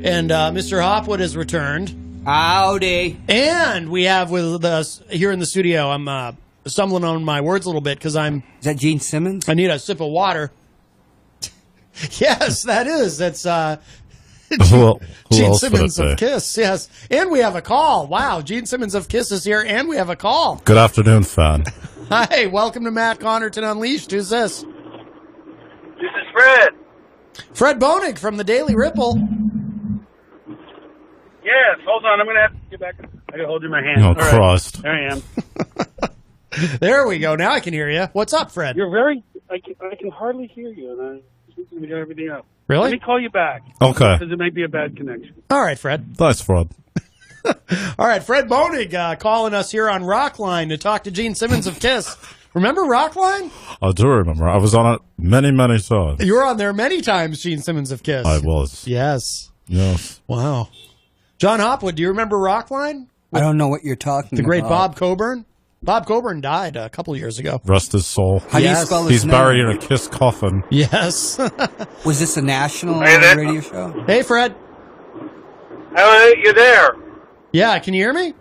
And Mr. Hopwood has returned. Howdy. And we have with us here in the studio, I'm stumbling on my words a little bit because Is that Gene Simmons? I need a sip of water. Yes, that is. That's Who Gene else Simmons would it of be? Kiss. Yes. And we have a call. Wow, Gene Simmons of Kiss is here, and we have a call. Good afternoon, fan. Hi, welcome to Matt Connarton Unleashed. Who's this? This is Fred. Fred Bonig from the Daily Ripple. Yes, hold on. I'm going to have to get back. I got to hold you in my hand. Oh, All right. Christ. There I am. There we go. Now I can hear you. What's up, Fred? You're very. I can hardly hear you, and I got everything up. Let Really? me call you back. Okay. Because it might be a bad connection. All right, Fred. Thanks, Fred. All right, Fred Bonig calling us here on Rockline to talk to Gene Simmons of Kiss. Remember Rockline? I do remember. I was on it many, many times. You were on there many times, Gene Simmons of Kiss. I was. Yes. Yes. Wow. John Hopwood, do you remember Rockline? I don't know what you're talking The great about. Bob Coburn? Bob Coburn died a couple years ago. Rest his soul. How do you Yes. spell his He's name? buried in a Kiss coffin. Yes. Was this a national Hey there. radio show? Hey, Fred. You're there. Yeah, can you hear me?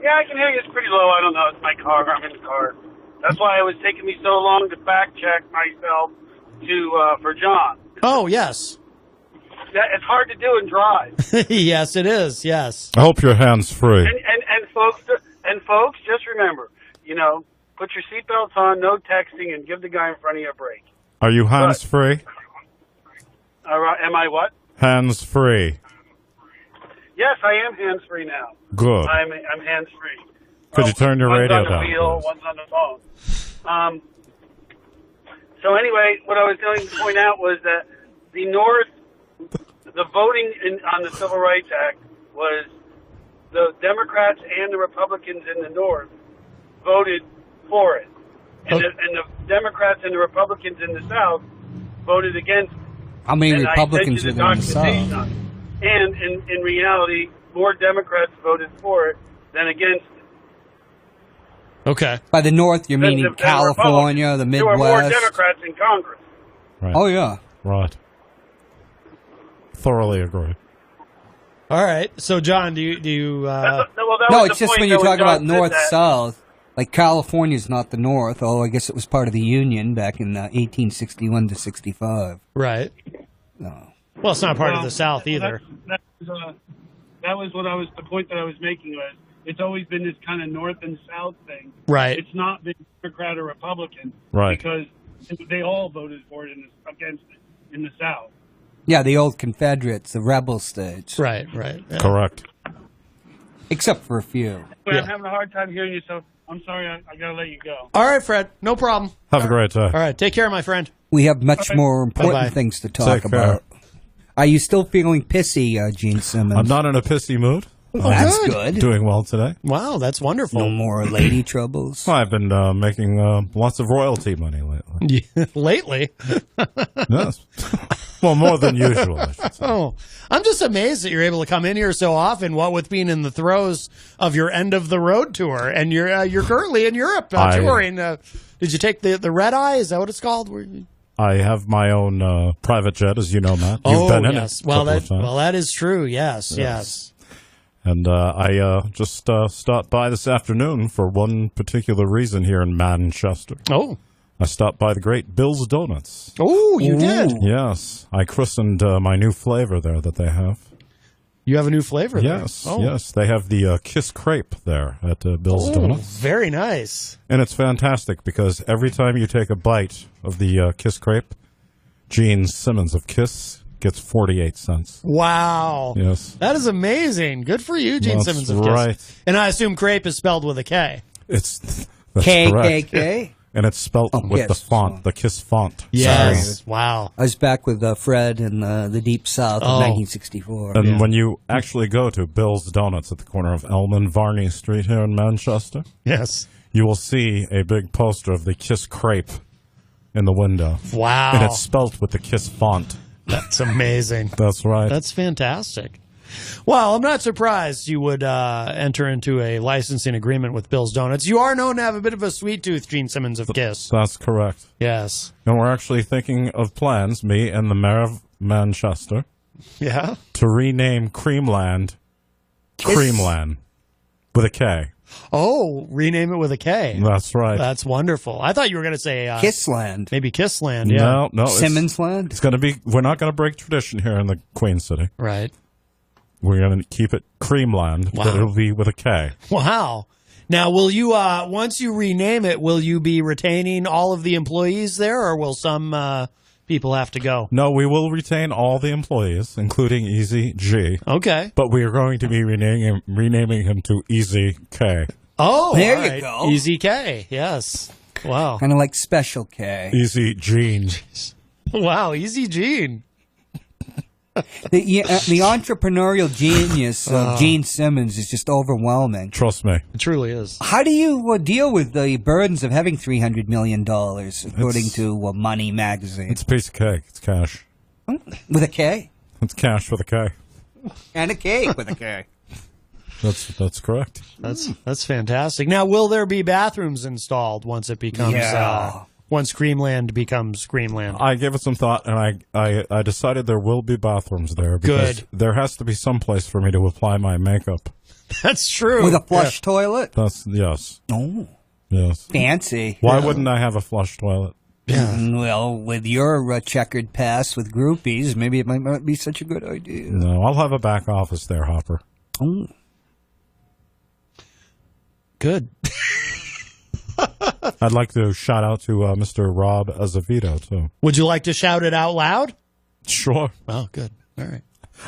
Yeah, I can hear you. It's pretty low. I don't know. It's my car. I'm in the car. That's why it was taking me so long to fact check myself for John. Oh, yes. Yeah, it's hard to do and drive. Yes, it is. Yes. I hope your hand's free. And folks, just remember, put your seatbelts on, no texting, and give the guy in front of you a break. Are you hands free? All right, am I what? Hands free. Yes, I am hands free now. Good. I'm hands free. Could you turn your radio one's on down, the wheel, please? one's on the phone. So anyway, what I was going to point out was that the voting on the Civil Rights Act was the Democrats and the Republicans in the North voted for it. And the Democrats and the Republicans in the South voted against it. How many And Republicans I are sent there you in the documentation South? on it. And in reality, more Democrats voted for it than against it. Okay. By the North, you're Than meaning than California, the Republicans. There were more Midwest. Democrats in Congress. Right. Oh, yeah. Right. Thoroughly agree. All right. So, John, do you That No, was it's the just point when you that talk John about said North, that. South. Like California's not the North, although I guess it was part of the Union back in 1861 to 65. right? No. Well, it's not part of Well, the South either. That was the point that I was making was it's always been this kind of North and South thing. Right. It's not been Democrat or Republican. Right. Because they all voted for it against it in the South. Yeah, the old Confederates, the rebel states. Right. Right. Yeah. Correct. Except for a few. But Yeah. I'm having a hard time hearing you, so I'm sorry. I got to let you go. All right, Fred. No problem. Have a great day. All right. Take care, my friend. We have much more important Bye-bye. things to talk Take care. about. Are you still feeling pissy, Gene Simmons? I'm not in a pissy mood. That's good. good. Doing well today. Wow, that's wonderful. No more lady troubles. I've been making lots of royalty money lately. Yeah, lately. Yes. Well, more than usual, I should say. Oh, I'm just amazed that you're able to come in here so often. What with being in the throes of your end of the road tour, and you're currently in Europe touring. Did you take the red eye? Is that what it's called? I have my own private jet, as you know, Matt. You've been in yes. it a couple of times. That is true. Yes. And I just stopped by this afternoon for one particular reason here in Manchester. Oh, I stopped by the great Bill's Donuts. oh, you did. Yes. I christened my new flavor there that they have. You have a new flavor. there. Yes, Oh. yes. They have the Kiss Crepe there at Bill's Oh, Donuts. very nice. And it's fantastic because every time you take a bite of the Kiss Crepe, Gene Simmons of Kiss gets 48 cents. Wow. Yes. That is amazing. Good for you, Gene That's Simmons of Kiss. right. And I assume crepe is spelled with a K. That's correct. KKK? And it's spelt with the Kiss. font, the Kiss font. Yes. Wow. I was back with Fred in the Deep South Oh. in 1964. And when you actually go to Bill's Donuts at the corner of Elm and Varney Street here in Manchester, Yes. you will see a big poster of the Kiss Crepe in the window. Wow. And it's spelt with the Kiss font. That's amazing. That's right. That's fantastic. Well, I'm not surprised you would enter into a licensing agreement with Bill's Donuts. You are known to have a bit of a sweet tooth, Gene Simmons of Kiss. That's correct. Yes. And we're actually thinking of plans, me and the mayor of Manchester, Yeah. to rename Creamland Creamland with a K. Oh, rename it with a K. That's right. That's wonderful. I thought you were going to say Kissland. maybe Kissland. Yeah. No. Simmonsland. It's going to be. We're not going to break tradition here in the Queen City. Right. We're going to keep it Creamland, but it'll be with a K. Wow. Now, will you, once you rename it, will you be retaining all of the employees there, or will some people have to go? No, we will retain all the employees, including Easy G. Okay. But we are going to be renaming him to Easy K. Oh, There all you right. go. Easy K. Yes. Wow. Kind of like Special K. Easy Gene. Wow. Easy Gene. The entrepreneurial genius of Gene Simmons is just overwhelming. Trust me. It truly is. How do you deal with the burdens of having $300 million, according to Money Magazine? It's a piece of cake. It's cash. With a K? It's cash with a K. And a cake with a K. That's correct. That's fantastic. Now, will there be bathrooms installed once it becomes once Creamland becomes Creamland? I gave it some thought, and I decided there will be bathrooms there because there has to be some place for me to apply my makeup. That's true. With a flush toilet? Yes. Oh, Yes. fancy. Why wouldn't I have a flush toilet? Well, with your checkered past with groupies, maybe it might not be such a good idea. No, I'll have a back office there, Hopper. Oh. Good. I'd like to shout out to Mr. Rob Azevedo, too. Would you like to shout it out loud? Sure. Oh, good. All right.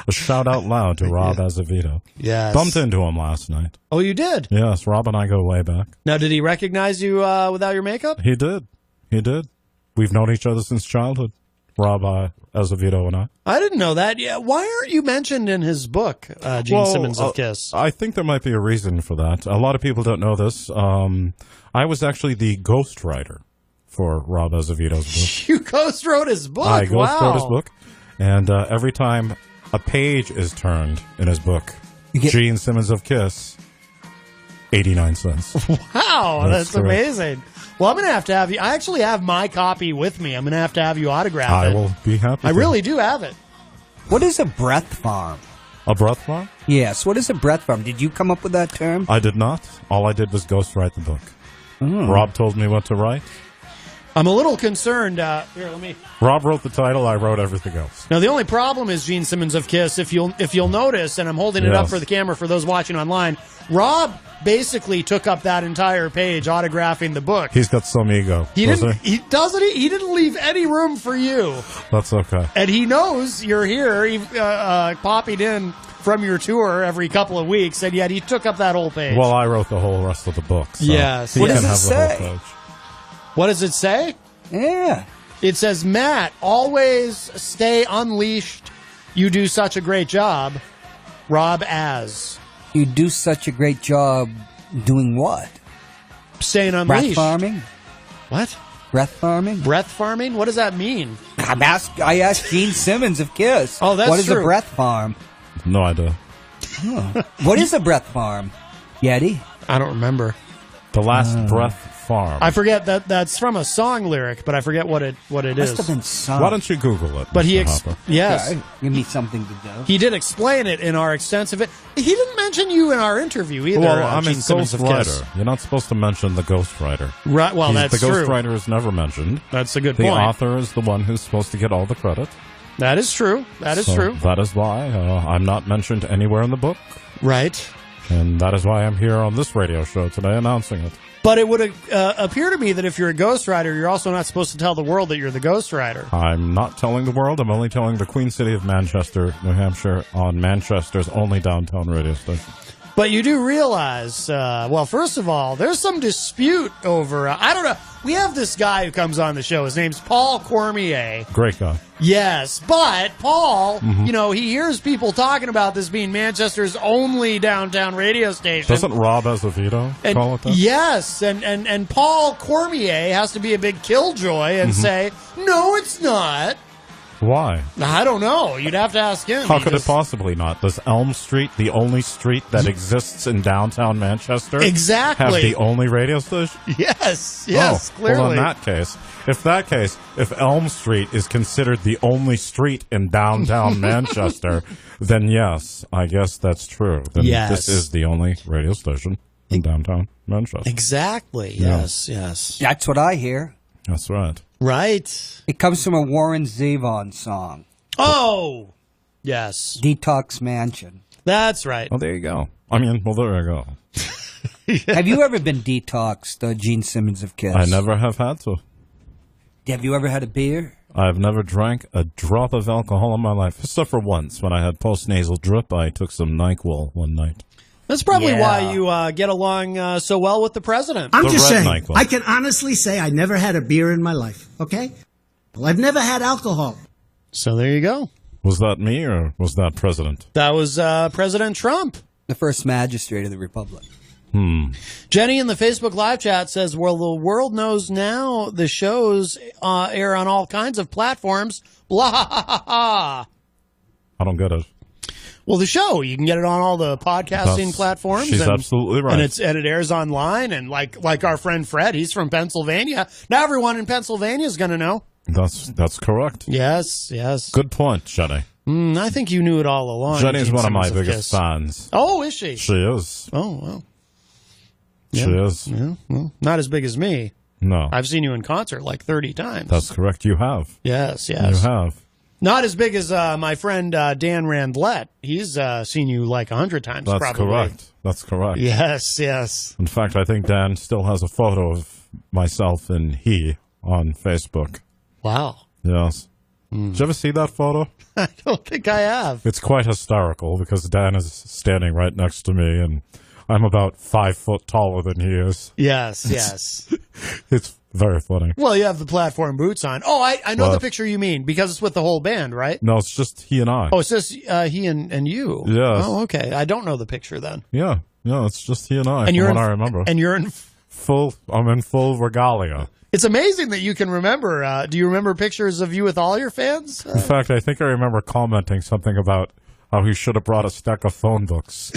A shout out loud to Rob Azevedo. Yes. Bumped into him last night. Oh, you did? Yes, Rob and I go way back. Now, did he recognize you without your makeup? He did. We've known each other since childhood, Rob Azevedo and I. I didn't know that. Yeah. Why aren't you mentioned in his book, Gene Simmons of Kiss? I think there might be a reason for that. A lot of people don't know this. I was actually the ghostwriter for Rob Azevedo's book. You ghost-wrote his book? I ghostwrote his book. And every time a page is turned in his book, Gene Simmons of Kiss, 89 cents. Wow, that's correct. amazing. Well, I'm going to have you. I actually have my copy with me. I'm going to have you autograph it. I will be happy. I really do have it. What is a breath farm? A breath farm? Yes, what is a breath farm? Did you come up with that term? I did not. All I did was ghostwrite the book. Rob told me what to write. I'm a little concerned. Here, let me. Rob wrote the title. I wrote everything else. Now, the only problem is Gene Simmons of Kiss. If you'll notice, and I'm holding it up for the camera for those watching online, Rob basically took up that entire page autographing the book. He's got some ego. He didn't. He doesn't. He didn't leave any room for you. That's okay. And he knows you're here, popping in from your tour every couple of weeks, and yet he took up that whole page. Well, I wrote the whole rest of the book. So yes. He What can does it have say? the whole page. What does it say? Yeah. It says, Matt, always stay unleashed. You do such a great job. Rob Az. You do such a great job doing what? Staying unleashed. Breath farming? What? Breath farming? Breath farming? What does that mean? I asked Gene Simmons of Kiss. Oh, that's What is true. a breath farm? No idea. What is a breath farm? Yeti? I don't remember. The Last Breath Farm. I forget that's from a song lyric, but I forget what it Must is. have been some. Why don't you Google it? But Mr. Hopper? yes. Yeah, give me something to do. He did explain it in our extensive. He didn't mention you in our interview either. Well, I'm a Gene Simmons of Kiss. ghostwriter. You're not supposed to mention the ghostwriter. Right. Well, that's the true. ghostwriter is never mentioned. That's a good The point. author is the one who's supposed to get all the credit. That is true. That is So true. That is why I'm not mentioned anywhere in the book, Right. and that is why I'm here on this radio show today announcing it. But it would appear to me that if you're a ghostwriter, you're also not supposed to tell the world that you're the ghostwriter. I'm not telling the world. I'm only telling the Queen City of Manchester, New Hampshire, on Manchester's only downtown radio station. But you do realize, well, first of all, there's some dispute over, I don't know, we have this guy who comes on the show. His name's Paul Cormier. Great guy. Yes, but Paul, he hears people talking about this being Manchester's only downtown radio station. Doesn't Rob Azevedo call it that? Yes, and Paul Cormier has to be a big killjoy and say, no, it's not. Why? I don't know. You'd have to ask him. How could it possibly not? Does Elm Street, the only street that exists in downtown Manchester, exactly have the only radio station? Yes, clearly. Well, in that case, if Elm Street is considered the only street in downtown Manchester, then yes, I guess that's true. Then this is the only radio station in downtown Manchester. Exactly. Yes, yes. That's what I hear. That's right. Right. It comes from a Warren Zevon song. Oh, yes. Detox Mansion. That's right. Well, there you go. I mean, well, there you go. Have you ever been detoxed, Gene Simmons of Kiss? I never have had to. Have you ever had a beer? I've never drank a drop of alcohol in my life, except for once when I had post-nasal drip. I took some NyQuil one night. That's probably why you get along so well with the president. I'm just saying, NyQuil. I can honestly say I never had a beer in my life, okay? Well, I've never had alcohol. So there you go. Was that me or was that President? That was President Trump. The first magistrate of the Republic. Jenny in the Facebook live chat says, well, the world knows now the shows air on all kinds of platforms. Blah, ha, ha, ha. I don't get it. Well, the show, you can get it on all the podcasting platforms. She's absolutely right. And it airs online. And like our friend Fred, he's from Pennsylvania. Now everyone in Pennsylvania is going to know. That's correct. Yes, yes. Good point, Jenny. I think you knew it all along. Jenny's one of my biggest fans. Oh, is she? She is. Oh, well. She is. Yeah, well, not as big as me. No. I've seen you in concert like 30 times. That's correct. You have. Yes, yes. You have. Not as big as my friend Dan Randlett. He's seen you like 100 times, That's probably. correct. That's correct. Yes, yes. In fact, I think Dan still has a photo of myself and he on Facebook. Wow. Yes. Did you ever see that photo? I don't think I have. It's quite hysterical because Dan is standing right next to me and I'm about 5 foot taller than he is. Yes, yes. It's very funny. Well, you have the platform boots on. Oh, I know the picture you mean because it's with the whole band, right? No, it's just he and I. Oh, it's just he and you. Yes. Oh, okay. I don't know the picture then. Yeah, it's just he and I. And from what I remember. And you're in I'm in full regalia. It's amazing that you can remember. Do you remember pictures of you with all your fans? In fact, I think I remember commenting something about how he should have brought a stack of phone books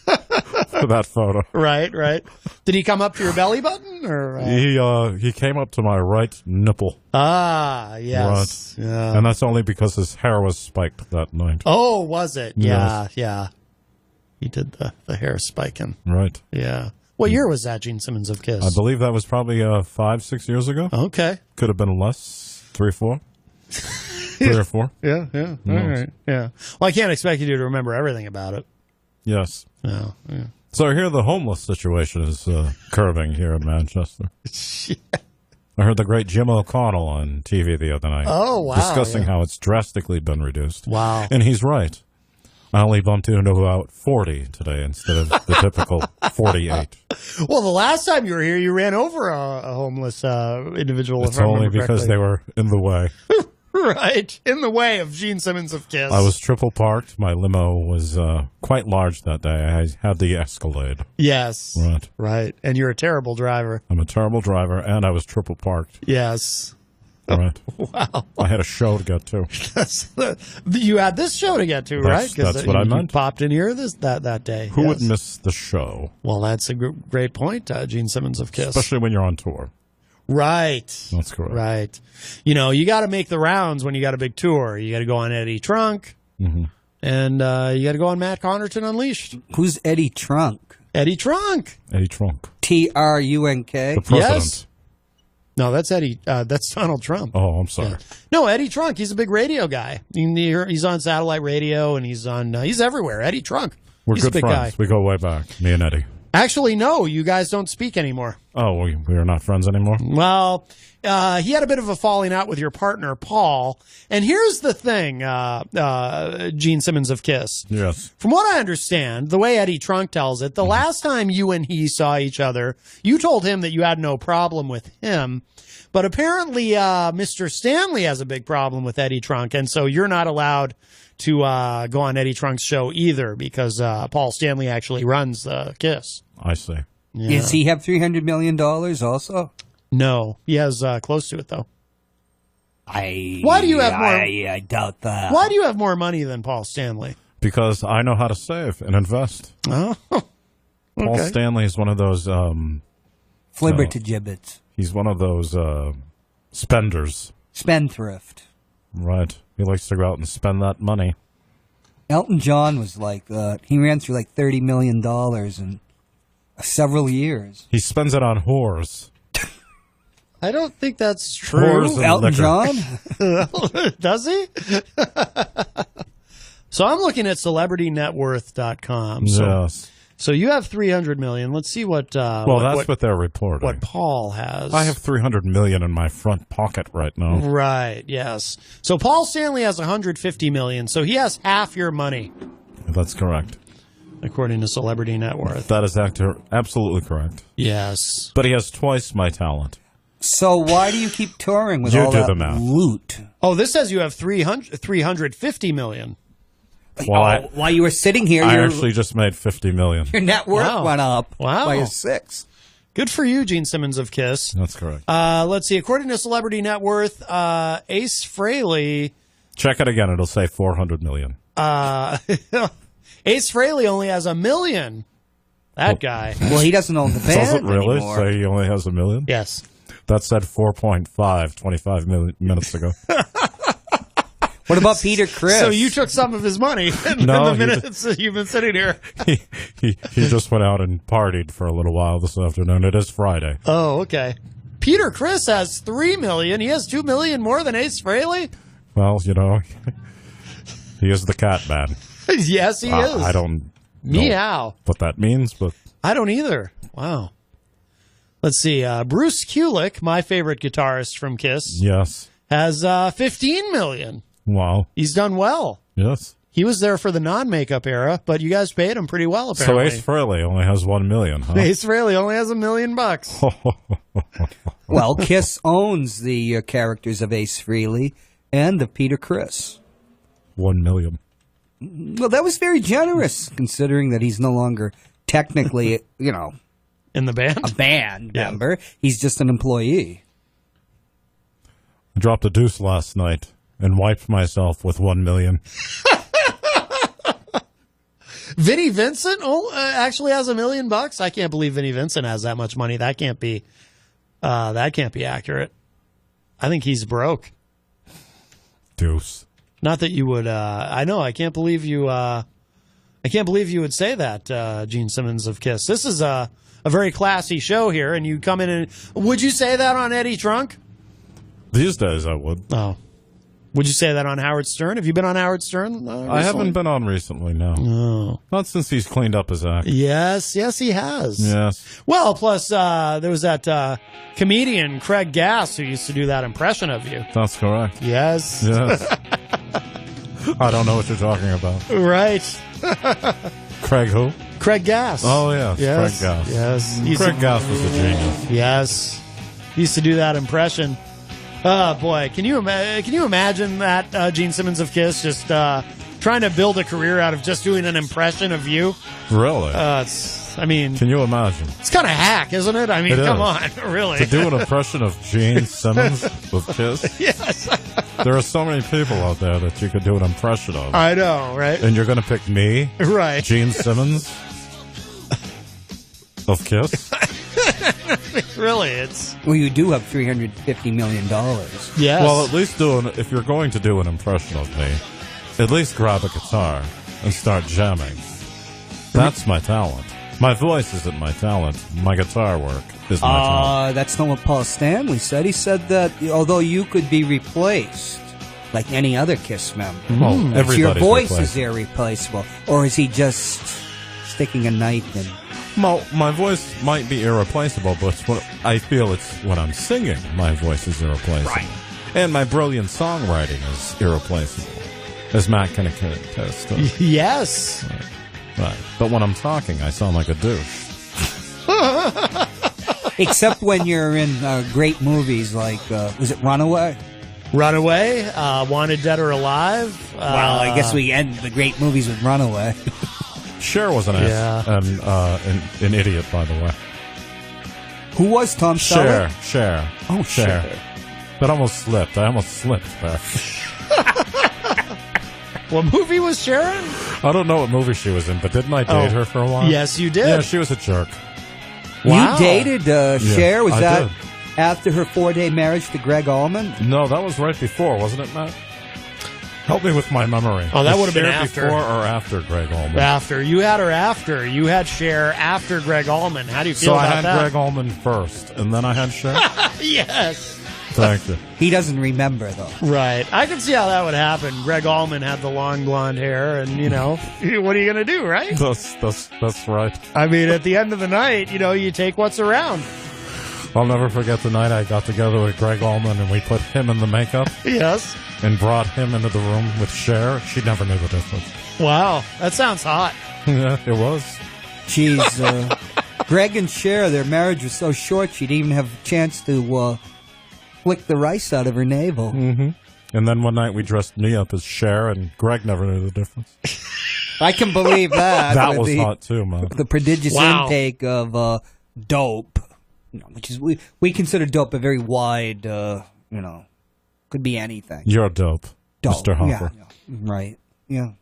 for that photo. Right, right. Did he come up to your belly button, or he came up to my right nipple. Ah, yes. Right. Yeah. And that's only because his hair was spiked that night. Oh, was it? Yeah, Yes. yeah. He did the hair spiking. Right. Yeah. What year was that, Gene Simmons of Kiss? I believe that was probably 5-6 years ago. Okay. Could have been less. 3 or 4. 3 or 4. Yeah, yeah. All right. Yeah. Well, I can't expect you to remember everything about it. Yes. No. Yeah. So I hear the homeless situation is curbing here in Manchester. I heard the great Jim O'Connell on TV the other night. Oh, wow. Discussing how it's drastically been reduced. Wow. And he's right. I only bumped into about 40 today instead of the typical 48. Well, the last time you were here, you ran over a homeless individual. It's only because they were in the way. Right. In the way of Gene Simmons of Kiss. I was triple parked. My limo was quite large that day. I had the Escalade. Yes. Right. Right. And you're a terrible driver. I'm a terrible driver, and I was triple parked. Yes. Right. Wow. I had a show to get to. You had this show to get to, right? That's what I meant. You popped in here that day. Who yes. would miss the show? Well, that's a great point, Gene Simmons of Kiss. Especially when you're on tour. Right. That's correct. Right. You know, you got to make the rounds when you got a big tour. You got to go on Eddie Trunk, and you got to go on Matt Connarton Unleashed. Who's Eddie Trunk? Eddie Trunk. Eddie Trunk. Trunk? The president. Yes. No, that's Eddie. That's Donald Trump. Oh, I'm sorry. Yeah. No, Eddie Trunk. He's a big radio guy. He's on satellite radio, and he's everywhere. Eddie Trunk. We're good big friends. Guy. We go way back, me and Eddie. Actually, no, you guys don't speak anymore. Oh, we are not friends anymore? Well, he had a bit of a falling out with your partner, Paul. And here's the thing, Gene Simmons of Kiss. Yes. From what I understand, the way Eddie Trunk tells it, the last time you and he saw each other, you told him that you had no problem with him. But apparently, Mr. Stanley has a big problem with Eddie Trunk. And so you're not allowed to go on Eddie Trunk's show either because Paul Stanley actually runs Kiss. I see. Yeah. Does he have $300 million also? No, he has close to it though. Why do you have more? I doubt that. Why do you have more money than Paul Stanley? Because I know how to save and invest. Oh, Paul Stanley is one of those... Flibber to gibbets. He's one of those spenders. Spendthrift. Right. He likes to go out and spend that money. Elton John was like that. He ran through like $30 million in several years. He spends it on whores. I don't think that's true. Whores and Elton liquor. John? Does he? So I'm looking at celebritynetworth.com. So you have 300 million. Let's see what. That's what they're reporting. What Paul has. I have 300 million in my front pocket right now. Right. Yes. So Paul Stanley has 150 million. So he has half your money. That's correct. According to Celebrity Net Worth. That is absolutely correct. Yes. But he has twice my talent. So why do you keep touring with all that loot? Oh, this says you have 350 million. Well, while you were sitting here, I actually just made 50 million. Your net worth went up by a 6. Good for you, Gene Simmons of KISS. That's correct. Let's see. According to Celebrity Net Worth, Ace Frehley... Check it again. It'll say 400 million. Ace Frehley only has $1 million. That guy. Well, he doesn't own the band Does it really anymore. say he only has $1 million? Yes. That said 4.5 25 minutes ago. What about Peter Criss? So you took some of his money in the minutes that you've been sitting here. He just went out and partied for a little while this afternoon. It is Friday. Oh, okay. Peter Criss has $3 million. He has $2 million more than Ace Frehley. Well, he is the cat man. Yes, he is. I don't know what that means, but I don't either. Wow. Let's see. Bruce Kulick, my favorite guitarist from KISS, yes, has $15 million. Wow. He's done well. Yes. He was there for the non-makeup era, but you guys paid him pretty well, apparently. So Ace Frehley only has $1 million, huh? Ace Frehley only has $1 million. Well, KISS owns the characters of Ace Frehley and of Peter Criss. $1 million. Well, that was very generous, considering that he's no longer technically, in the band? A band member. He's just an employee. I dropped a deuce last night and wiped myself with $1 million. Vinnie Vincent actually has $1 million. I can't believe Vinnie Vincent has that much money. That can't be accurate. I think he's broke. Deuce. Not that you would. I know. I can't believe you. I can't believe you would say that, Gene Simmons of KISS. This is a very classy show here, and you come in and would you say that on Eddie Trunk? These days, I would. Oh. Would you say that on Howard Stern? Have you been on Howard Stern? I haven't been on recently, no. Oh. Not since he's cleaned up his act. Yes, he has. Yes. Well, plus there was that comedian, Craig Gass, who used to do that impression of you. That's correct. Yes. Yes. I don't know what you're talking about. Right. Craig who? Craig Gass. Oh, yes. Craig Gass. Yes. Craig Gass was a genius. Yes. He used to do that impression. Oh, boy. Can you imagine that, Gene Simmons of KISS, just trying to build a career out of just doing an impression of you? Really? Can you imagine? It's kind of hack, isn't it? I mean, come on, really. To do an impression of Gene Simmons of KISS? Yes. There are so many people out there that you could do an impression of. I know, right? And you're going to pick me? Right. Gene Simmons of KISS? Really, it's... Well, you do have $350 million. Yes. Well, at least if you're going to do an impression of me, at least grab a guitar and start jamming. That's my talent. My voice isn't my talent. My guitar work is my talent. That's not what Paul Stanley said. He said that although you could be replaced like any other KISS member, your voice is irreplaceable. Or is he just sticking a knife in? Well, my voice might be irreplaceable, but I feel it's when I'm singing, my voice is irreplaceable. Right. And my brilliant songwriting is irreplaceable, as Matt can attest to. Yes. Right. But when I'm talking, I sound like a douche. Except when you're in great movies like, was it Runaway? Runaway, Wanted Dead or Alive. Well, I guess we end the great movies with Runaway. Cher was an idiot, by the way. Who was Tom Selleck? Cher. Oh, Cher. That almost slipped. I almost slipped there. What movie was Sharon? I don't know what movie she was in, but didn't I date her for a while? Yes, you did. Yeah, she was a jerk. Wow. You dated Cher? Was that did. after her 4-day marriage to Gregg Allman? No, that was right before, wasn't it, Matt? Help me with my memory. Oh, that would have been after. Before or after Gregg Allman? After. You had her after. You had Cher after Gregg Allman. How do you feel about that? So I had Gregg Allman first, and then I had Cher? Yes. Thank you. He doesn't remember, though. Right. I can see how that would happen. Gregg Allman had the long blonde hair, and, what are you going to do, right? That's right. I mean, at the end of the night, you take what's around. I'll never forget the night I got together with Gregg Allman, and we put him in the makeup. Yes. And brought him into the room with Cher. She never knew the difference. Wow. That sounds hot. Yeah, it was. Jeez. Gregg and Cher, their marriage was so short, she didn't even have a chance to flick the rice out of her navel. Mm-hmm. And then one night we dressed me up as Cher, and Gregg never knew the difference. I can believe that. That was hot, too, man. The prodigious intake of dope, which is, we consider dope a very wide, could be anything. You're dope, Mr. Hopper. Yeah. Right. Yeah.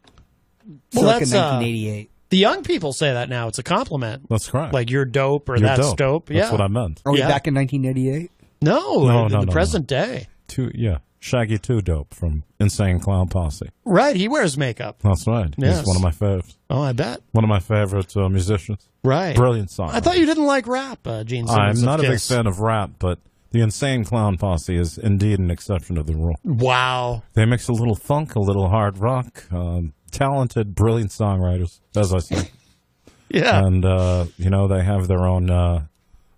Well, Circa that's 1988. The young people say that now. It's a compliment. That's correct. Like, you're dope or that's dope. That's what I meant. Are we back in 1988? No, in the present day. Shaggy 2 Dope from Insane Clown Posse. Right, he wears makeup. That's right. Yes. He's one of my favorites. Oh, I bet. One of my favorite musicians. Right. Brilliant song. I thought you didn't like rap, Gene Simmons. I'm not a big fan of rap, but the Insane Clown Posse is indeed an exception to the rule. Wow. They mix a little funk, a little hard rock. Talented, brilliant songwriters, as I say. Yeah. And, they have their own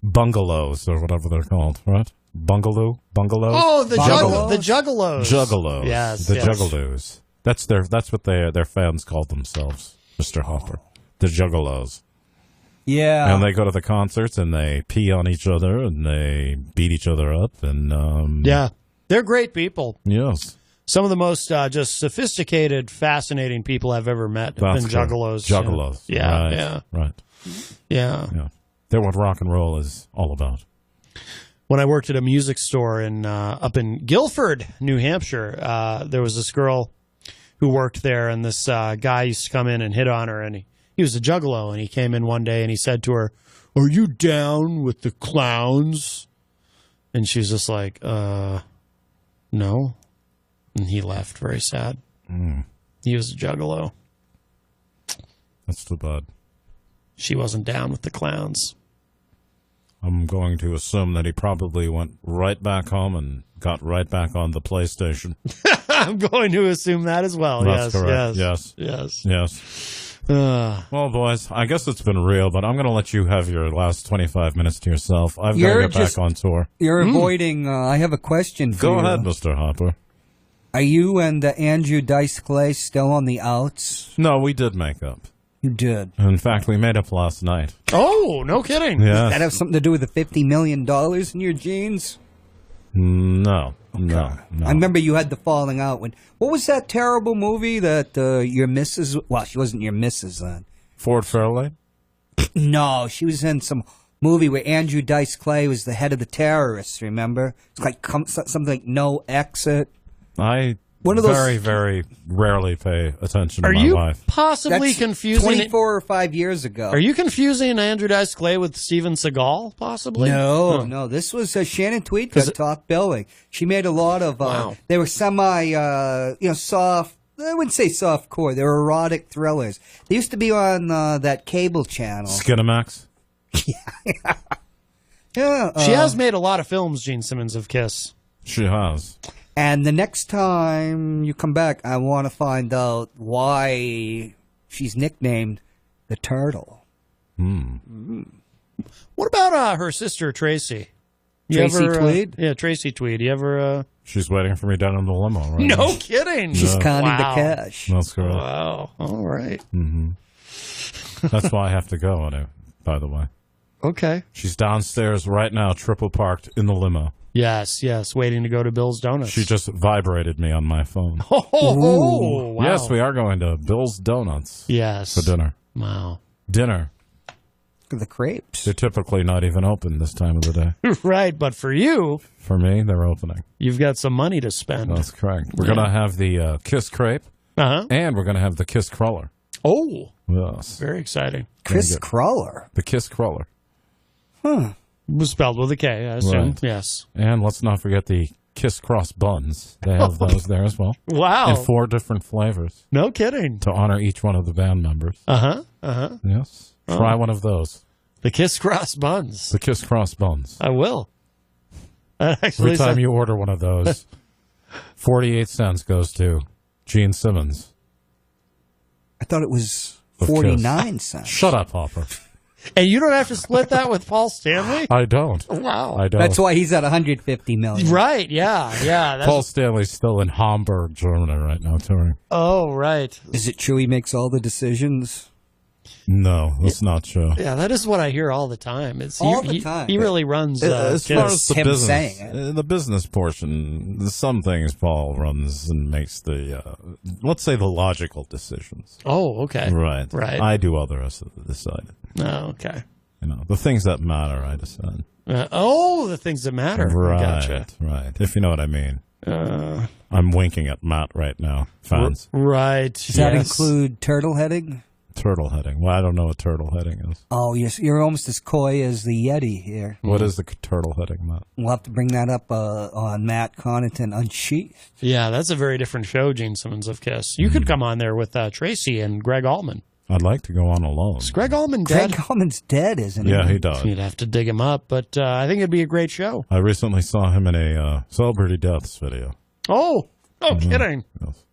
bungalows or whatever they're called, right? Bungalows? Oh, the Juggalos? The Juggalos. Juggalos. Yes. The Juggalos. That's what their fans call themselves, Mr. Hopper. The Juggalos. Yeah. And they go to the concerts and they pee on each other and they beat each other up and yeah. They're great people. Yes. Some of the most just sophisticated, fascinating people I've ever met have been Juggalos. Juggalos. Yeah. Right. Yeah. Right. Yeah. They're what rock and roll is all about. When I worked at a music store up in Guilford, New Hampshire, there was this girl who worked there, and this guy used to come in and hit on her, and he was a juggalo, and he came in one day and he said to her, "Are you down with the clowns?" And she's just like, no. And he left very sad. He was a juggalo. That's too bad. She wasn't down with the clowns. I'm going to assume that he probably went right back home and got right back on the PlayStation. I'm going to assume that as well. That's correct. Yes. Well, boys, I guess it's been real, but I'm going to let you have your last 25 minutes to yourself. I've got to get back on tour. You're avoiding... I have a question for you. Go ahead, Mr. Hopper. Are you and Andrew Dice Clay still on the outs? No, we did make up. You did. In fact, we made up last night. Oh, no kidding. Yeah. Does that have something to do with the $50 million in your jeans? No. Okay. No. I remember you had the falling out when... What was that terrible movie that your missus... Well, she wasn't your missus then. Ford Fairlane? No, she was in some movie where Andrew Dice Clay was the head of the terrorists, remember? It's like something like No Exit. One of those very, very rarely pay attention to my wife. Are you possibly confusing... 24 or 5 years ago. Are you confusing Andrew Dice Clay with Steven Seagal, possibly? No. This was Shannon Tweed got top billing. She made a lot of... They were semi, soft... I wouldn't say softcore. They were erotic thrillers. They used to be on that cable channel. Skinamax? Yeah. She has made a lot of films, Gene Simmons, of Kiss. She has. And the next time you come back, I want to find out why she's nicknamed the Turtle. What about her sister, Tracy? Tracy Tweed? Yeah, Tracy Tweed. You ever... She's waiting for me down in the limo right now. No kidding. She's counting the cash. That's correct. Wow. All right. That's why I have to go, by the way. Okay. She's downstairs right now, triple parked in the limo. Yes, waiting to go to Bill's Donuts. She just vibrated me on my phone. Oh, wow. Yes, we are going to Bill's Donuts. Yes. For dinner. Wow. Dinner. the crepes. They're typically not even open this time of the day. Right, but for you... For me, they're opening. You've got some money to spend. That's correct. We're going to have the Kiss Crepe, and we're going to have the Kiss Cruller. Oh. Yes. Very exciting. Kiss Cruller? The Kiss Cruller. Huh. It was spelled with a K, I assume. Right. Yes. And let's not forget the Kiss Cross Buns. They have those there as well. Wow. In 4 different flavors. No kidding. To honor each one of the band members. Yes. Try one of those. The Kiss Cross Buns. The Kiss Cross Buns. I will. Every time you order one of those, 48 cents goes to Gene Simmons. I thought it was 49 cents. Shut up, Hopper. And you don't have to split that with Paul Stanley? I don't. Wow. I don't. That's why he's at 150 million. Right, yeah. Paul Stanley's still in Hamburg, Germany right now touring. Oh, right. Is it true he makes all the decisions? No, that's not true. Yeah, that is what I hear all the time. All the time. He really runs as far as the him business, saying it. The business portion, some things Paul runs and makes the, let's say, the logical decisions. Oh, okay. Right. I do all the rest of the deciding. Oh, okay. You know, the things that matter, I decide. The things that matter. Right, Gotcha. right. If you know what I mean. I'm winking at Matt right now, fans. Right. Does that include turtle heading? Turtle heading. Well, I don't know what turtle heading is. Oh, you're almost as coy as the Yeti here. What is the turtle heading, Matt? We'll have to bring that up on Matt Connarton Unleashed. Yeah, that's a very different show, Gene Simmons of Kiss. You could come on there with Tracy and Gregg Allman. I'd like to go on alone. Is Gregg Allman dead? Gregg Allman's dead, isn't he? Yeah, he died. You'd have to dig him up, but I think it'd be a great show. I recently saw him in a Celebrity Deaths video. Oh, kidding. Yes.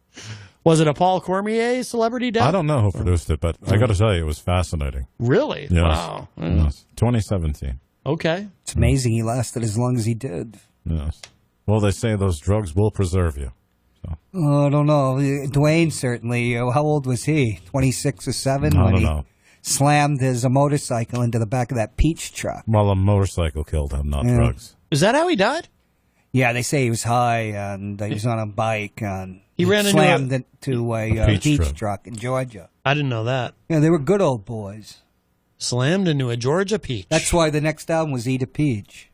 Was it a Paul Cormier celebrity death? I don't know who produced it, but I got to tell you, it was fascinating. Really? Yes. Wow. Yes. 2017. Okay. It's amazing he lasted as long as he did. Yes. Well, they say those drugs will preserve you. So. Oh, I don't know. Dwayne certainly. How old was he? 26 or 7? I don't know. Slammed his motorcycle into the back of that peach truck. Well, a motorcycle killed him, not drugs. Is that how he died? Yeah, they say he was high and he was on a bike and he slammed into a peach truck in Georgia. I didn't know that. Yeah, they were good old boys. Slammed into a Georgia peach. That's why the next album was Eat a Peach.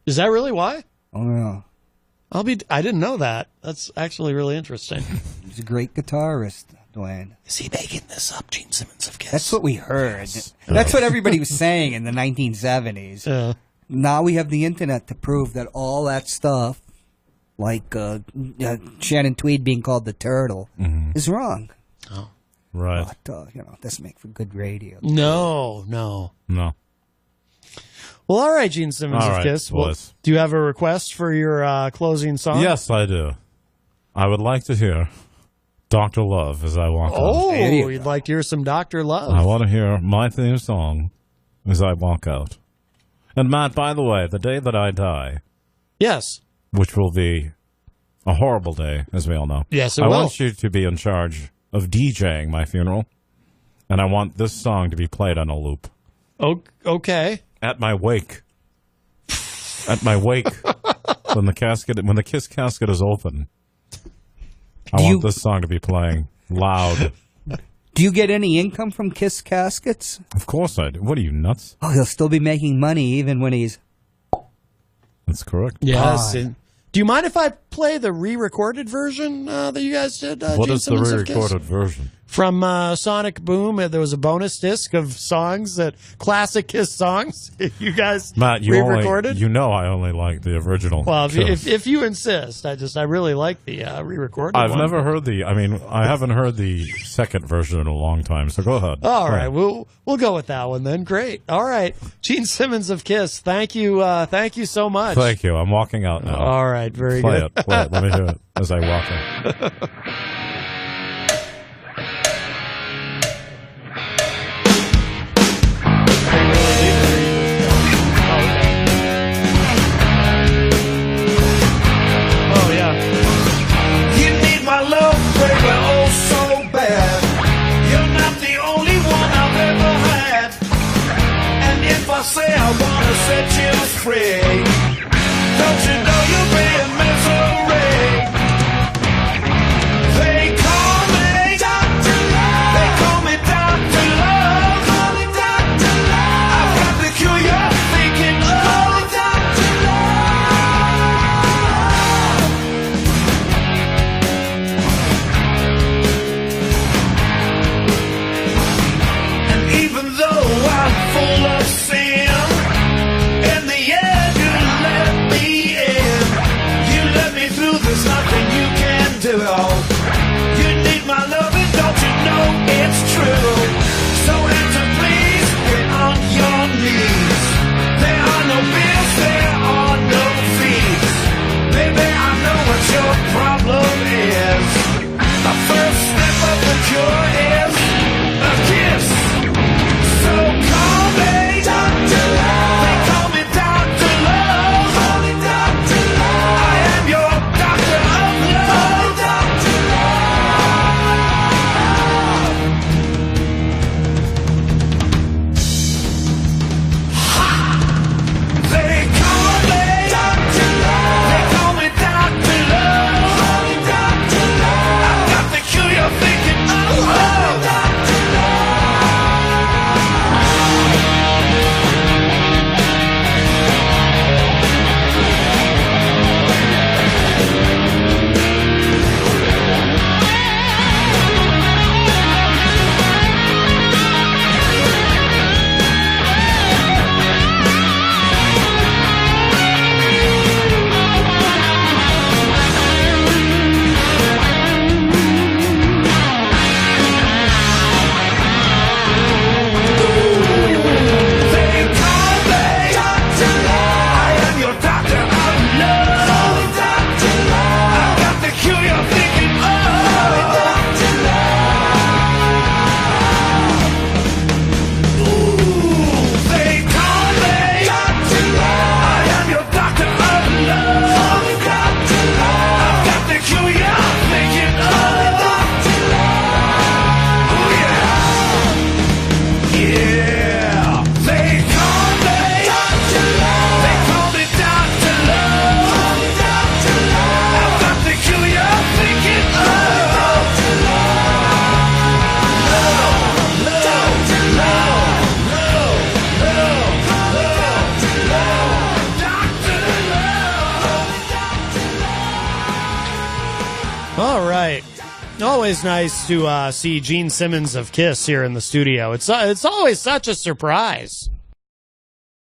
Is that really why? Oh, yeah. I didn't know that. That's actually really interesting. He's a great guitarist, Dwayne. Is he making this up, Gene Simmons of Kiss? That's what we heard. Yes. That's what everybody was saying in the 1970s. Now we have the internet to prove that all that stuff, like Shannon Tweed being called the Turtle, is wrong. Oh. Right. But, it doesn't make for good radio. No. Well, all right, Gene Simmons of Kiss. Well, do you have a request for your closing song? Yes, I do. I would like to hear Dr. Love as I walk out. Oh, you'd like to hear some Dr. Love. I want to hear my theme song as I walk out. And Matt, by the way, the day that I die... Yes. Which will be a horrible day, as we all know. Yes, it will. I want you to be in charge of DJing my funeral, and I want this song to be played on a loop. Okay. At my wake. At my wake, when the Kiss casket is open, I want this song to be playing loud. Do you get any income from Kiss caskets? Of course I do. What are you, nuts? Oh, he'll still be making money even when he's... That's correct. Yes. Do you mind if I play the re-recorded version that you guys did? What is the re-recorded version? From Sonic Boom, there was a bonus disc of songs, classic Kiss songs. You guys Matt, re-recorded? You know I only like the original. Well, if you insist, I really like the re-recorded I've never heard I haven't heard the second version in a long time, so go ahead. All right, we'll go with that one then. Great. All right. Gene Simmons of Kiss, thank you so much. Thank you. I'm walking out now. All right, very good. Play it. Let me hear it as I walk out. Say I wanna set you free. Don't you know you're being misery? They call me Dr. Love. They call me Dr. Love. I All right. Always nice to see Gene Simmons of Kiss here in the studio. It's always such a surprise.